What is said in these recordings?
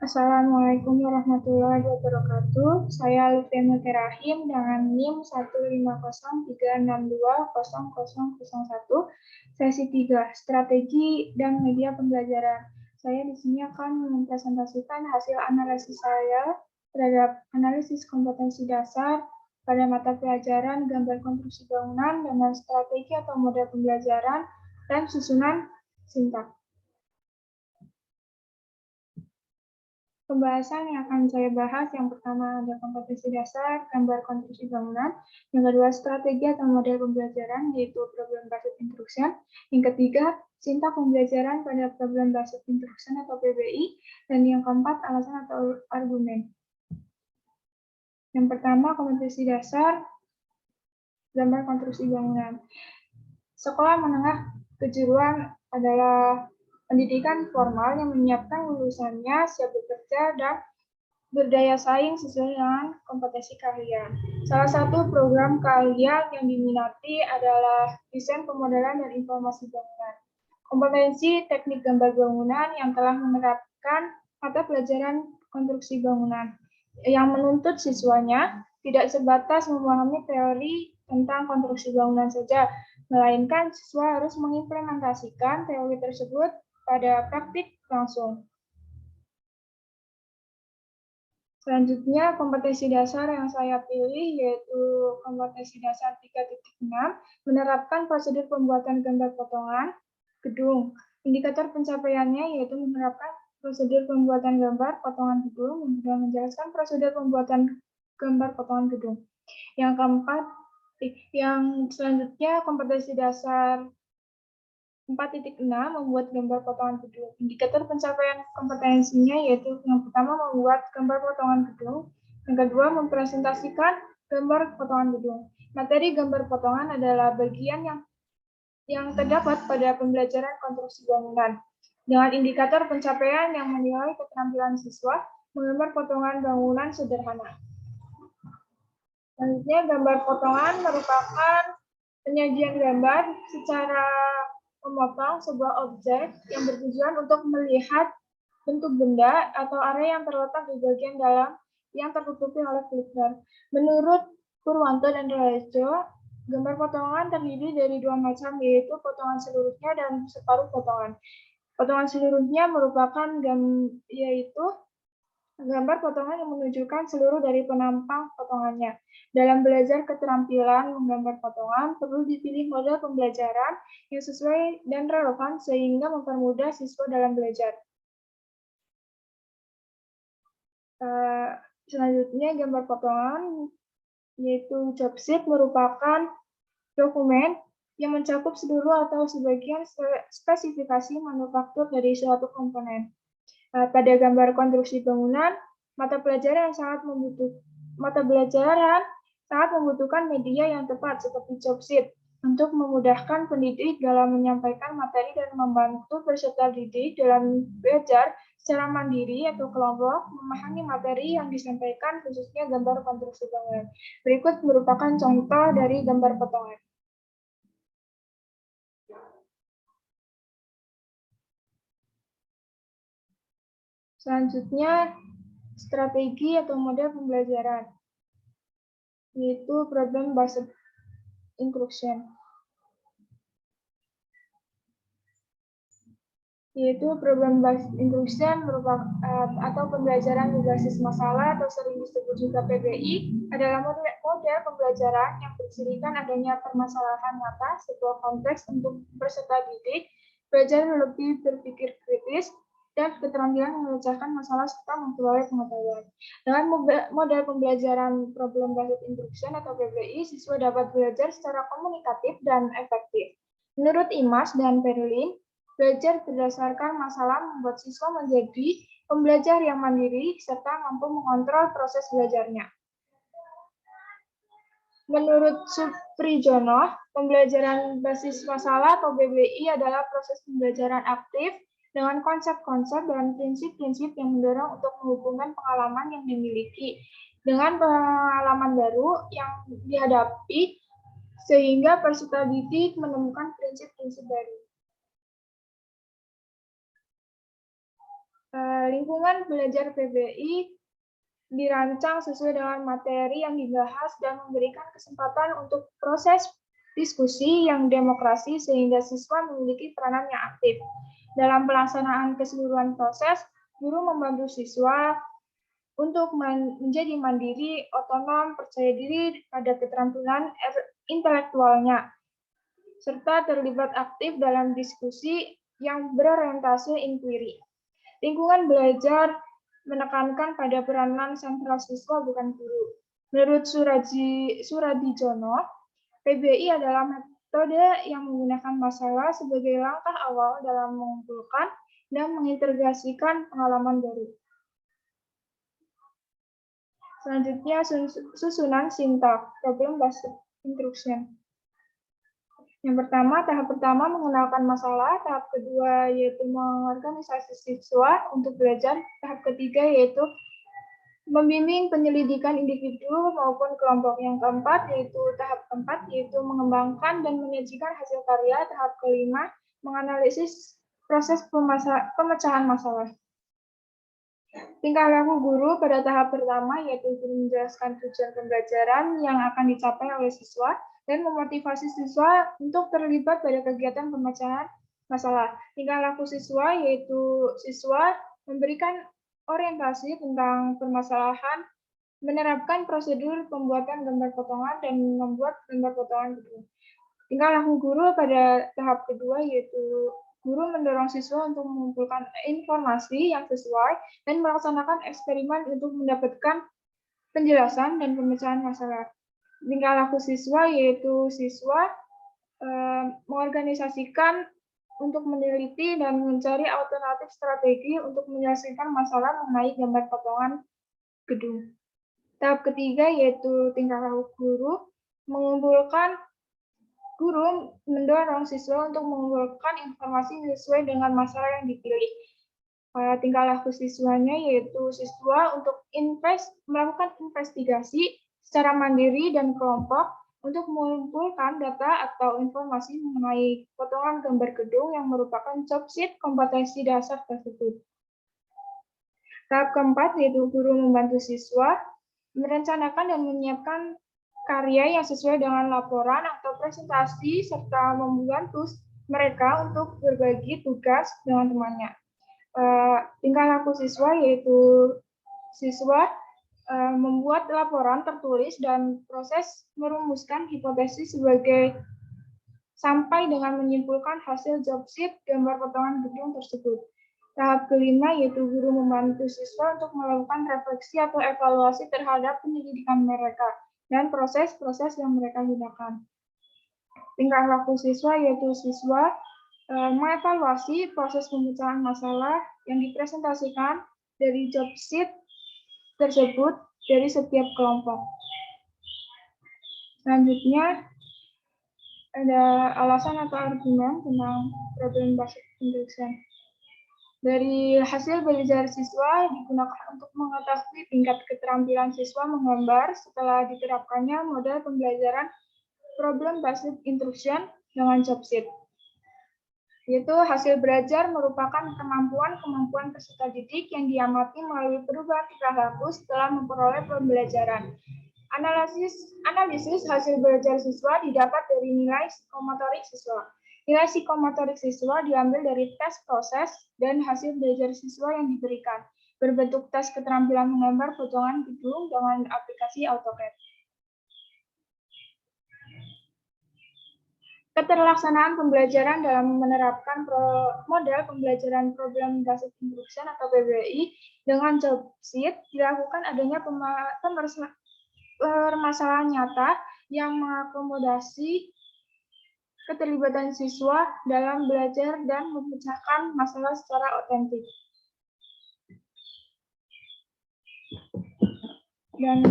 Assalamualaikum warahmatullahi wabarakatuh. Saya Lutfi Mutirahim dengan NIM 15036200001. Sesi 3, Strategi dan Media Pembelajaran. Saya di sini akan mempresentasikan hasil analisis saya terhadap analisis kompetensi dasar pada mata pelajaran gambar konstruksi bangunan dengan strategi atau model pembelajaran dan susunan sintaks. Pembahasan yang akan saya bahas, yang pertama ada kompetensi dasar, gambar konstruksi bangunan, yang kedua strategi atau model pembelajaran, yaitu problem based instruction, yang ketiga sintaks pembelajaran pada problem based instruction atau PBI, dan yang keempat alasan atau argumen. Yang pertama kompetensi dasar, gambar konstruksi bangunan. Sekolah menengah kejuruan adalah pendidikan formal yang menyiapkan lulusannya siap bekerja dan berdaya saing sesuai dengan kompetensi kalian. Salah satu program kalian yang diminati adalah desain pemodelan dan informasi bangunan. Kompetensi teknik gambar bangunan yang telah menerapkan mata pelajaran konstruksi bangunan, yang menuntut siswanya tidak sebatas memahami teori tentang konstruksi bangunan saja, melainkan siswa harus mengimplementasikan teori tersebut pada praktik langsung. Selanjutnya, kompetensi dasar yang saya pilih yaitu kompetensi dasar 3.6, menerapkan prosedur pembuatan gambar potongan gedung. Indikator pencapaiannya yaitu menerapkan prosedur pembuatan gambar potongan gedung, yang sudah menjelaskan prosedur pembuatan gambar potongan gedung. Yang keempat, yang selanjutnya kompetensi dasar 4.6 membuat gambar potongan gedung. Indikator pencapaian kompetensinya yaitu yang pertama membuat gambar potongan gedung, yang kedua mempresentasikan gambar potongan gedung. Materi gambar potongan adalah bagian yang terdapat pada pembelajaran konstruksi bangunan. Dengan indikator pencapaian yang menilai keterampilan siswa menggambar potongan bangunan sederhana. Selanjutnya, gambar potongan merupakan penyajian gambar secara memotong sebuah objek yang bertujuan untuk melihat bentuk benda atau area yang terletak di bagian dalam yang tertutupi oleh filter. Menurut Purwanto dan Raharjo, gambar potongan terdiri dari dua macam, yaitu potongan seluruhnya dan separuh potongan. Potongan seluruhnya merupakan yaitu gambar potongan yang menunjukkan seluruh dari penampang potongannya. Dalam belajar keterampilan menggambar potongan, perlu dipilih model pembelajaran yang sesuai dan relevan sehingga mempermudah siswa dalam belajar. Selanjutnya, gambar potongan, yaitu job sheet, merupakan dokumen yang mencakup seluruh atau sebagian spesifikasi manufaktur dari suatu komponen. Pada gambar konstruksi bangunan, mata pelajaran sangat membutuhkan media yang tepat seperti job sheet untuk memudahkan pendidik dalam menyampaikan materi dan membantu peserta didik dalam belajar secara mandiri atau kelompok memahami materi yang disampaikan, khususnya gambar konstruksi bangunan. Berikut merupakan contoh dari gambar potongan. Selanjutnya, strategi atau model pembelajaran, yaitu problem based instruction. Yaitu problem based instruction atau pembelajaran berbasis masalah atau sering disebut juga PBI adalah model pembelajaran yang bercirikan adanya permasalahan nyata, sebuah konteks untuk peserta didik belajar lebih berpikir kritis dan keterampilan memecahkan masalah serta memperoleh pengetahuan. Dengan model pembelajaran problem based instruction atau PBI, siswa dapat belajar secara komunikatif dan efektif. Menurut Imas dan Perlin, belajar berdasarkan masalah membuat siswa menjadi pembelajar yang mandiri serta mampu mengontrol proses belajarnya. Menurut Suprijono, pembelajaran basis masalah atau PBI adalah proses pembelajaran aktif dengan konsep-konsep dan prinsip-prinsip yang mendorong untuk menghubungkan pengalaman yang dimiliki dengan pengalaman baru yang dihadapi sehingga peserta didik menemukan prinsip-prinsip baru. Lingkungan belajar PBI dirancang sesuai dengan materi yang dibahas dan memberikan kesempatan untuk proses diskusi yang demokrasi sehingga siswa memiliki peranan yang aktif. Dalam pelaksanaan keseluruhan proses, guru membantu siswa untuk menjadi mandiri, otonom, percaya diri pada keterampilan intelektualnya, serta terlibat aktif dalam diskusi yang berorientasi inquiry. Lingkungan belajar menekankan pada peranan sentral siswa bukan guru. Menurut Suradijono, PBI adalah metode yang menggunakan masalah sebagai langkah awal dalam mengumpulkan dan mengintegrasikan pengalaman baru. Selanjutnya, susunan sintak, problem based instruction. Yang pertama, tahap pertama mengenalkan masalah, tahap kedua yaitu mengorganisasi siswa untuk belajar, tahap ketiga yaitu membimbing penyelidikan individu maupun kelompok. Yang keempat yaitu tahap keempat yaitu mengembangkan dan menyajikan hasil karya, tahap kelima menganalisis proses pemecahan masalah. Tingkah laku guru pada tahap pertama yaitu guru menjelaskan tujuan pembelajaran yang akan dicapai oleh siswa dan memotivasi siswa untuk terlibat pada kegiatan pemecahan masalah. Tingkah laku siswa yaitu siswa memberikan orientasi tentang permasalahan, menerapkan prosedur pembuatan gambar potongan, dan membuat gambar potongan gedung. Tingkah laku guru pada tahap kedua yaitu guru mendorong siswa untuk mengumpulkan informasi yang sesuai dan melaksanakan eksperimen untuk mendapatkan penjelasan dan pemecahan masalah. Tingkah laku siswa yaitu siswa mengorganisasikan untuk meneliti dan mencari alternatif strategi untuk menyelesaikan masalah mengenai gambar potongan gedung. Tahap ketiga yaitu tingkah laku guru mendorong siswa untuk mengumpulkan informasi sesuai dengan masalah yang dipilih. Tingkah laku siswanya yaitu siswa untuk melakukan investigasi secara mandiri dan kelompok untuk mengumpulkan data atau informasi mengenai potongan gambar gedung yang merupakan job sheet kompetensi dasar tersebut. Tahap keempat yaitu guru membantu siswa merencanakan dan menyiapkan karya yang sesuai dengan laporan atau presentasi serta membantu mereka untuk berbagi tugas dengan temannya. Tingkah laku siswa yaitu siswa membuat laporan tertulis dan proses merumuskan hipotesis sebagai sampai dengan menyimpulkan hasil job sheet gambar potongan gedung tersebut. Tahap kelima yaitu guru membantu siswa untuk melakukan refleksi atau evaluasi terhadap penyelidikan mereka dan proses-proses yang mereka gunakan. Tingkah laku siswa yaitu siswa mengevaluasi proses pemecahan masalah yang dipresentasikan dari job sheet tersebut dari setiap kelompok. Selanjutnya ada alasan atau argumen tentang problem based instruction. Dari hasil belajar siswa digunakan untuk mengetahui tingkat keterampilan siswa menggambar setelah diterapkannya model pembelajaran problem based instruction dengan job sheet. Yaitu hasil belajar merupakan kemampuan peserta didik yang diamati melalui perubahan tingkah laku setelah memperoleh pembelajaran. Analisis hasil belajar siswa didapat dari nilai psikomotorik siswa. Nilai psikomotorik siswa diambil dari tes proses dan hasil belajar siswa yang diberikan, berbentuk tes keterampilan menggambar potongan gedung dengan aplikasi AutoCAD. Keterlaksanaan pembelajaran dalam menerapkan model pembelajaran problem based instruction atau PBI dengan job sheet dilakukan adanya permasalahan nyata yang mengakomodasi keterlibatan siswa dalam belajar dan memecahkan masalah secara otentik. Dan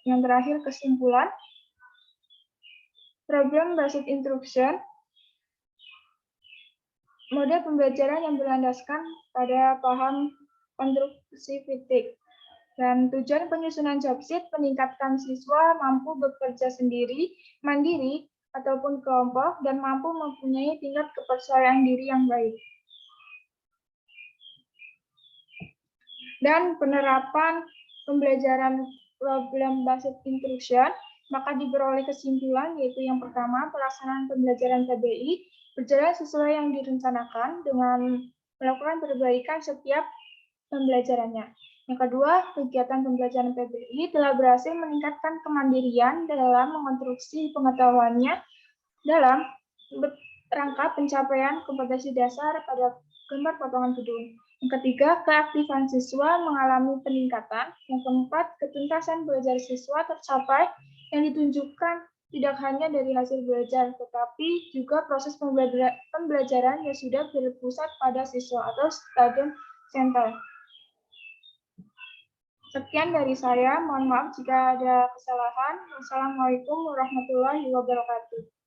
yang terakhir kesimpulan. Problem based instruction, model pembelajaran yang berlandaskan pada paham konstruksi kritik. Dan tujuan penyusunan job sheet meningkatkan siswa mampu bekerja sendiri, mandiri, ataupun kelompok, dan mampu mempunyai tingkat kepercayaan diri yang baik. dan penerapan pembelajaran problem based instruction, maka diperoleh kesimpulan yaitu yang pertama, pelaksanaan pembelajaran PBI berjalan sesuai yang direncanakan dengan melakukan perbaikan setiap pembelajarannya. Yang kedua, kegiatan pembelajaran PBI telah berhasil meningkatkan kemandirian dalam mengonstruksi pengetahuannya dalam rangka pencapaian kompetensi dasar pada gambar potongan gedung. Yang ketiga, keaktifan siswa mengalami peningkatan. Yang keempat, ketuntasan belajar siswa tercapai yang ditunjukkan tidak hanya dari hasil belajar, tetapi juga proses pembelajaran yang sudah berpusat pada siswa atau student center. Sekian dari saya, mohon maaf jika ada kesalahan. Wassalamualaikum warahmatullahi wabarakatuh.